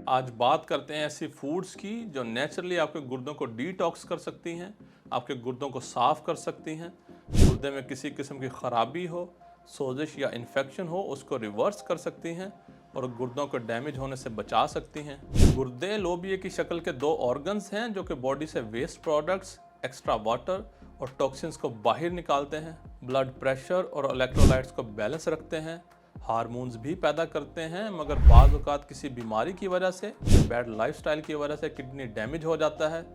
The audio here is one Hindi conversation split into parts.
आज बात करते हैं ऐसी फूड्स की जो नेचुरली आपके गुर्दों को डिटॉक्स कर सकती हैं, आपके गुर्दों को साफ़ कर सकती हैं। गुर्दे में किसी किस्म की ख़राबी हो, सोजिश या इन्फेक्शन हो, उसको रिवर्स कर सकती हैं और गुर्दों को डैमेज होने से बचा सकती हैं। गुर्दे लोबिया की शक्ल के दो ऑर्गन्स हैं जो कि बॉडी से वेस्ट प्रोडक्ट्स, एक्स्ट्रा वाटर और टॉक्सिन्स को बाहर निकालते हैं, ब्लड प्रेशर और इलेक्ट्रोलाइट्स को बैलेंस रखते हैं, हार्मोन्स भी पैदा करते हैं। मगर बाज़ औक़ात किसी बीमारी की वजह से, बैड लाइफस्टाइल की वजह से किडनी डैमेज हो जाता है,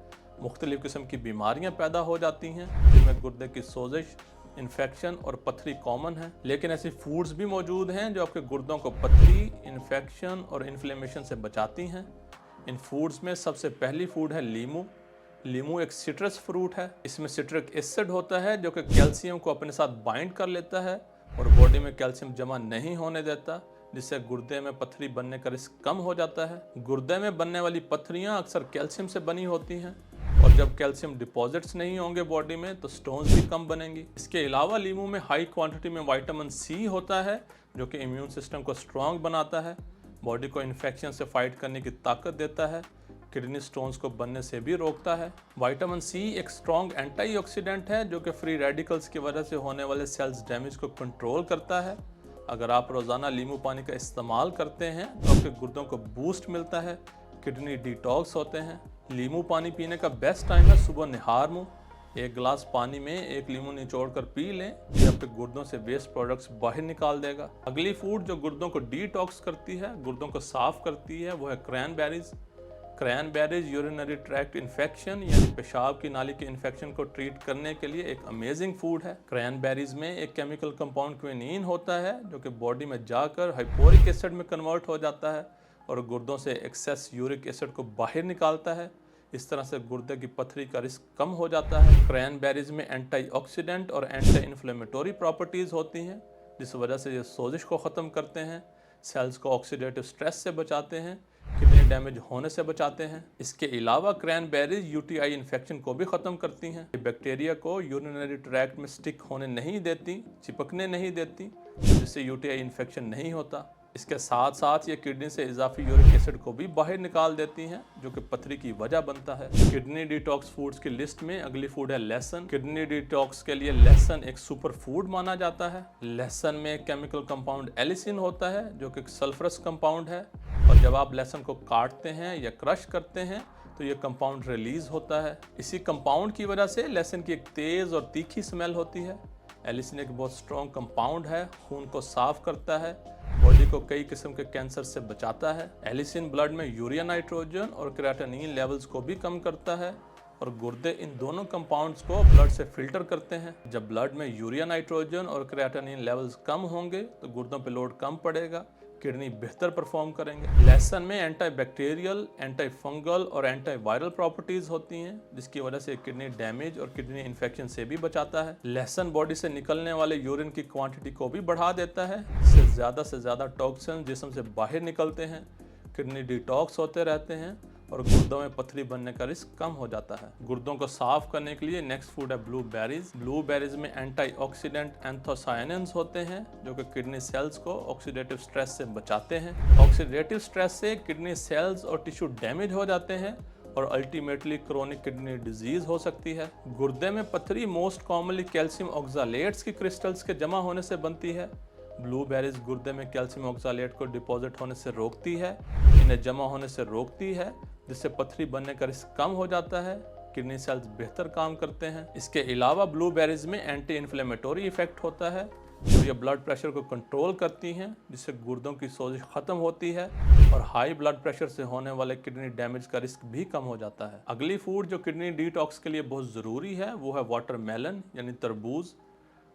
मुख्तलिफ़ किस्म की बीमारियां पैदा हो जाती हैं जिनमें गुर्दे की सोजिश, इन्फेक्शन और पथरी कॉमन है। लेकिन ऐसी फूड्स भी मौजूद हैं जो आपके गुर्दों को पथरी, इन्फेक्शन और इन्फ्लेमेशन से बचाती हैं। इन फूड्स में सबसे पहली फूड है लीमू। लीमू एक सिट्रस फ्रूट है। इसमें सिट्रिक एसिड होता है जो कि कैल्शियम को अपने साथ बाइंड कर लेता है और बॉडी में कैल्शियम जमा नहीं होने देता, जिससे गुर्दे में पथरी बनने का रिस्क कम हो जाता है। गुर्दे में बनने वाली पथरियां अक्सर कैल्शियम से बनी होती हैं और जब कैल्शियम डिपॉजिट्स नहीं होंगे बॉडी में तो स्टोन्स भी कम बनेंगी। इसके अलावा लीमू में हाई क्वांटिटी में विटामिन सी होता है जो कि इम्यून सिस्टम को स्ट्रॉन्ग बनाता है, बॉडी को इन्फेक्शन से फाइट करने की ताकत देता है, किडनी स्टोन्स को बनने से भी रोकता है। विटामिन सी एक स्ट्रॉन्ग एंटीऑक्सीडेंट है जो कि फ्री रेडिकल्स की वजह से होने वाले सेल्स डैमेज को कंट्रोल करता है। अगर आप रोज़ाना नींबू पानी का इस्तेमाल करते हैं तो आपके गुर्दों को बूस्ट मिलता है, किडनी डिटॉक्स होते हैं। नींबू पानी पीने का बेस्ट टाइम है सुबह निहार मुँह। एक गिलास पानी में एक नींबू निचोड़ कर पी लें, ये आपके गुर्दों से वेस्ट प्रोडक्ट्स बाहर निकाल देगा। अगली फूड जो गुर्दों को डिटॉक्स करती है, गुर्दों को साफ करती है, वो है cranberries. Cranberries urinary tract infection यानी पेशाब की नाली के इन्फेक्शन को ट्रीट करने के लिए एक अमेजिंग फूड है। क्रैनबेरीज में एक केमिकल कंपाउंड क्विनीन होता है जो कि बॉडी में जाकर हाइपोरिक एसिड में कन्वर्ट हो जाता है और गुर्दों से एक्सेस यूरिक एसिड को बाहर निकालता है। इस तरह से गुर्दे की पथरी का रिस्क कम हो जाता है। क्रैनबेरीज में एंटीऑक्सीडेंट और एंटी इन्फ्लेमेटरी प्रॉपर्टीज़ होती हैं जिस वजह से ये सोजिश को ख़त्म करते हैं, सेल्स को ऑक्सीडेटिव स्ट्रेस से बचाते हैं, किडनी डैमेज होने से बचाते हैं। इसके अलावा क्रैनबेरीज यूटीआई इन्फेक्शन को भी ख़त्म करती हैं। ये बैक्टीरिया को यूरिनरी ट्रैक्ट में स्टिक होने नहीं देती, चिपकने नहीं देती, जिससे यूटीआई इन्फेक्शन नहीं होता। इसके साथ साथ ये किडनी से इजाफी यूरिक एसिड को भी बाहर निकाल देती हैं जो कि पथरी की वजह बनता है। किडनी डिटॉक्स फूड्स की लिस्ट में अगली फूड है लहसुन। किडनी डिटॉक्स के लिए लहसुन एक सुपर फूड माना जाता है। लहसुन में एक केमिकल कंपाउंड एलिसिन होता है जो कि सल्फरस कंपाउंड है और जब आप लहसुन को काटते हैं या क्रश करते हैं तो ये कंपाउंड रिलीज होता है। इसी कंपाउंड की वजह से लहसुन की एक तेज़ और तीखी स्मेल होती है। एलिसिन एक बहुत स्ट्रॉन्ग कंपाउंड है, खून को साफ करता है, बॉडी को कई किस्म के कैंसर से बचाता है। एलिसिन ब्लड में यूरिया नाइट्रोजन और क्रिएटिनिन लेवल्स को भी कम करता है और गुर्दे इन दोनों कंपाउंड्स को ब्लड से फिल्टर करते हैं। जब ब्लड में यूरिया नाइट्रोजन और क्रिएटिनिन लेवल्स कम होंगे तो गुर्दों पे लोड कम पड़ेगा, किडनी बेहतर परफॉर्म करेंगे। लहसुन में एंटी बैक्टीरियल, एंटी फंगल और एंटी वायरल प्रॉपर्टीज होती हैं जिसकी वजह से किडनी डैमेज और किडनी इन्फेक्शन से भी बचाता है। लहसुन बॉडी से निकलने वाले यूरिन की क्वांटिटी को भी बढ़ा देता है, इससे ज़्यादा टॉक्सिन जिस्म से बाहर निकलते हैं, किडनी डिटॉक्स होते रहते हैं और गुर्दों में पथरी बनने का रिस्क कम हो जाता है। गुर्दों को साफ करने के लिए नेक्स्ट फूड है ब्लूबेरीज। ब्लूबेरीज में एंटीऑक्सीडेंट एंथोसायनिन्स होते हैं जो कि किडनी सेल्स को ऑक्सीडेटिव स्ट्रेस से बचाते हैं। ऑक्सीडेटिव स्ट्रेस से किडनी सेल्स और टिश्यू डैमेज हो जाते हैं और अल्टीमेटली क्रोनिक किडनी डिजीज हो सकती है। गुर्दे में पथरी मोस्ट कॉमनली कैल्शियम ऑक्सालेट्स की क्रिस्टल्स के जमा होने से बनती है। ब्लूबेरीज गुर्दे में कैल्शियम ऑक्सालेट को डिपॉजिट होने से रोकती है, इन्हें जमा होने से रोकती है, जिससे पथरी बनने का रिस्क कम हो जाता है, किडनी सेल्स बेहतर काम करते हैं। इसके अलावा ब्लूबेरीज में एंटी इन्फ्लेमेटरी इफेक्ट होता है और ये ब्लड प्रेशर को कंट्रोल करती हैं जिससे गुर्दों की सोजिश ख़त्म होती है और हाई ब्लड प्रेशर से होने वाले किडनी डैमेज का रिस्क भी कम हो जाता है। अगली फूड जो किडनी डिटॉक्स के लिए बहुत ज़रूरी है वो है वाटरमेलन यानी तरबूज।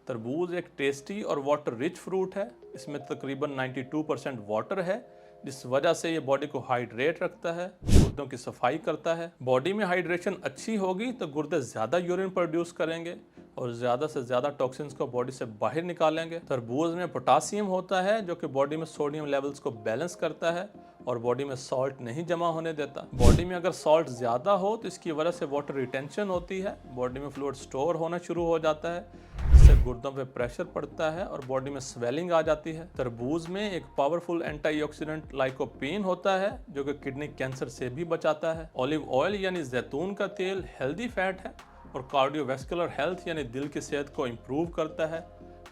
तरबूज एक टेस्टी और वाटर रिच फ्रूट है। इसमें तकरीबन 92% वाटर है जिस वजह से ये बॉडी को हाइड्रेट रखता है, गुर्दों की सफाई करता है। बॉडी में हाइड्रेशन अच्छी होगी तो गुर्दे ज़्यादा यूरिन प्रोड्यूस करेंगे और ज़्यादा से ज़्यादा टॉक्सिन्स को बॉडी से बाहर निकालेंगे। तरबूज में पोटासियम होता है जो कि बॉडी में सोडियम लेवल्स को बैलेंस करता है और बॉडी में सॉल्ट नहीं जमा होने देता। बॉडी में अगर सॉल्ट ज़्यादा हो तो इसकी वजह से वाटर रिटेंशन होती है, बॉडी में फ्लूइड स्टोर होना शुरू हो जाता है जिससे इससे गुर्दों पे प्रेशर पड़ता है और बॉडी में स्वेलिंग आ जाती है। तरबूज में एक पावरफुल एंटीऑक्सीडेंट लाइकोपीन होता है जो कि किडनी कैंसर से भी बचाता है। ऑलिव ऑयल यानी जैतून का तेल हेल्दी फैट है और कार्डियोवैस्कुलर हेल्थ यानी दिल की सेहत को इम्प्रूव करता है,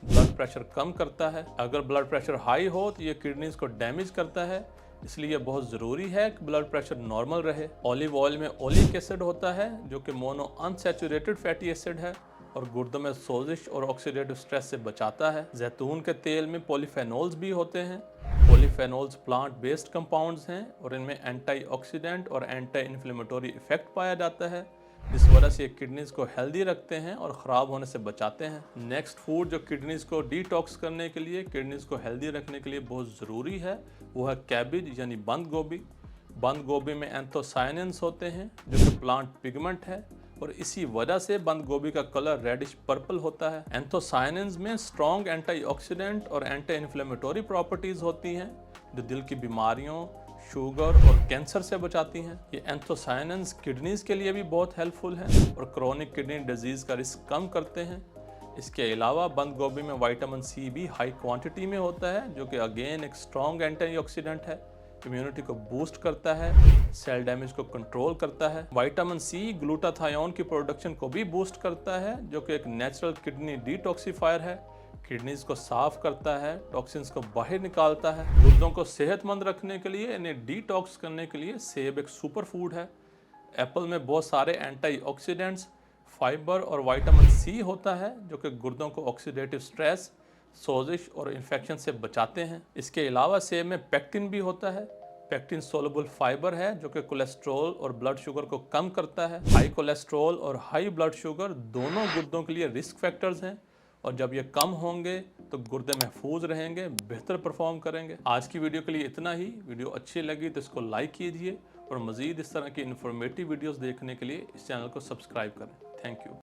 ब्लड प्रेशर कम करता है। अगर ब्लड प्रेशर हाई हो तो ये किडनीज को डैमेज करता है, इसलिए बहुत ज़रूरी है कि ब्लड प्रेशर नॉर्मल रहे। ऑलिव ऑयल में ओलिक एसिड होता है जो कि मोनो अनसैचुरेटेड फैटी एसिड है और गुर्दों में सोजिश और ऑक्सीडेटिव स्ट्रेस से बचाता है। जैतून के तेल में पॉलीफेनोल्स भी होते हैं। पॉलीफेनोल्स प्लांट बेस्ड कंपाउंड्स हैं और इनमें एंटीऑक्सीडेंट और एंटी इन्फ्लेमेटरी इफेक्ट पाया जाता है, जिस वजह से ये किडनीज को हेल्दी रखते हैं और ख़राब होने से बचाते हैं। नेक्स्ट फूड जो किडनीज को डिटॉक्स करने के लिए, किडनीज को हेल्दी रखने के लिए बहुत ज़रूरी है वो है कैबिज यानी बंद गोभी। बंद गोभी में एंथोसायनिन्स होते हैं जो कि प्लांट पिगमेंट है और इसी वजह से बंद गोभी का कलर रेडिश पर्पल होता है। एंथोसायनिन्स में स्ट्रॉन्ग एंटीऑक्सीडेंट और एंटी इन्फ्लेमेटरी प्रॉपर्टीज़ होती हैं जो दिल की बीमारियों, शुगर और कैंसर से बचाती हैं। ये एंथोसायनिन्स किडनीज के लिए भी बहुत हेल्पफुल हैं और क्रोनिक किडनी डिजीज़ का रिस्क कम करते हैं। इसके अलावा बंद गोभी में विटामिन सी भी हाई क्वांटिटी में होता है जो कि अगेन एक स्ट्रॉन्ग एंटीऑक्सीडेंट है, इम्यूनिटी को बूस्ट करता है, सेल डैमेज को कंट्रोल करता है। विटामिन सी ग्लूटाथायोन की प्रोडक्शन को भी बूस्ट करता है जो कि एक नेचुरल किडनी डिटॉक्सिफायर है, किडनीज को साफ करता है, टॉक्सिन्स को बाहर निकालता है। गुर्दों को सेहतमंद रखने के लिए, इन्हें डिटॉक्स करने के लिए सेब एक सुपर फूड है। एप्पल में बहुत सारे एंटीऑक्सीडेंट्स, फाइबर और विटामिन सी होता है जो कि गुर्दों को ऑक्सीडेटिव स्ट्रेस, सोजिश और इन्फेक्शन से बचाते हैं। इसके अलावा सेब में पेक्टिन भी होता है। पेक्टिन सोलुबल फाइबर है जो कि कोलेस्ट्रॉल और ब्लड शुगर को कम करता है। हाई कोलेस्ट्रॉल और हाई ब्लड शुगर दोनों गुर्दों के लिए रिस्क फैक्टर्स हैं और जब ये कम होंगे तो गुर्दे महफूज रहेंगे, बेहतर परफॉर्म करेंगे। आज की वीडियो के लिए इतना ही। वीडियो अच्छी लगी तो इसको लाइक कीजिए और मज़ीद इस तरह की इन्फॉर्मेटिव वीडियोस देखने के लिए इस चैनल को सब्सक्राइब करें। Thank you.